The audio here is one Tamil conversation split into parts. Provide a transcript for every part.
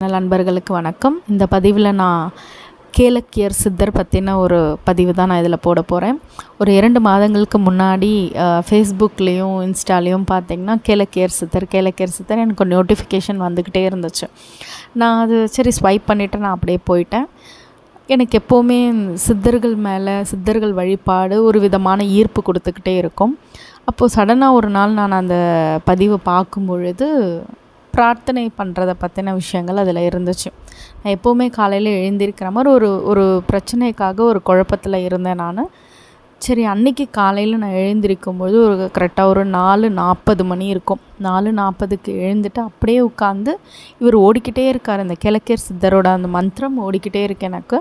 நண்பர்களுக்கு வணக்கம். இந்த பதிவில் நான் கேலக்கியர் சித்தர் பற்றின ஒரு பதிவு தான் நான் இதில் போட போகிறேன். ஒரு 2 மாதங்களுக்கு முன்னாடி ஃபேஸ்புக்லேயும் இன்ஸ்டாலேயும் பார்த்திங்கன்னா கேலக்கியர் சித்தர் எனக்கு ஒரு நோட்டிஃபிகேஷன் வந்துக்கிட்டே இருந்துச்சு. நான் அது சரி ஸ்வைப் பண்ணிவிட்டு நான் அப்படியே போயிட்டேன். எனக்கு எப்போவுமே சித்தர்கள் மேலே சித்தர்கள் வழிபாடு ஒரு விதமான ஈர்ப்பு கொடுத்துக்கிட்டே இருக்கும். அப்போது சடனாக ஒரு நாள் நான் அந்த பதிவை பார்க்கும் பொழுது பிரார்த்தனை பண்ணுறதை பற்றின விஷயங்கள் அதில் இருந்துச்சு. நான் எப்போவுமே காலையில் எழுந்திருக்கிற மாதிரி ஒரு பிரச்சனைக்காக ஒரு குழப்பத்தில் இருந்தேன் நான். சரி, அன்றைக்கி காலையில் நான் எழுந்திருக்கும்போது கரெக்டாக ஒரு 4:40 மணி இருக்கும். 4:40க்கு எழுந்துட்டு அப்படியே உட்காந்து இவர் ஓடிக்கிட்டே இருக்கார். இந்த கேலக்கியர் சித்தரோட அந்த மந்திரம் ஓடிக்கிட்டே இருக்கு எனக்கு.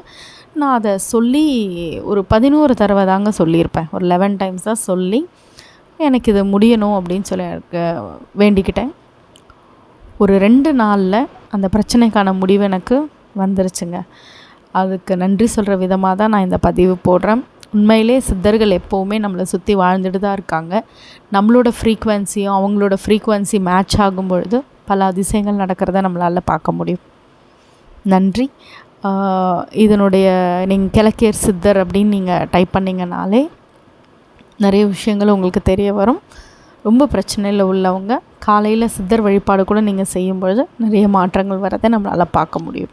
நான் அதை சொல்லி ஒரு 11 தடவை தாங்க சொல்லியிருப்பேன். ஒரு 11 டைம்ஸ் தான் சொல்லி எனக்கு இது முடியணும் அப்படின்னு சொல்லி வேண்டிக்கிட்டேன். ஒரு 2 நாளில் அந்த பிரச்சனைக்கான முடிவு எனக்கு வந்துருச்சுங்க. அதுக்கு நன்றி சொல்கிற விதமாக தான் நான் இந்த பதிவு போடுறேன். உண்மையிலே சித்தர்கள் எப்போவுமே நம்மளை சுற்றி வாழ்ந்துட்டு தான் இருக்காங்க. நம்மளோட ஃப்ரீக்குவென்சியும் அவங்களோட ஃப்ரீக்குவென்சி மேட்ச் ஆகும் பொழுது பல அதிசயங்கள் நடக்கிறத நம்மளால் பார்க்க முடியும். நன்றி. இதனுடைய நீங்கள் கேலக்கியர் சித்தர் அப்படின்னு நீங்கள் டைப் பண்ணிங்கனாலே நிறைய விஷயங்கள் உங்களுக்கு தெரிய வரும். ரொம்ப பிரச்சனையில் உள்ளவங்க காலையில் சித்தர் வழிபாடு கூட நீங்கள் செய்யும் பொழுது நிறைய மாற்றங்கள் வரதை நம்மளால் பார்க்க முடியும்.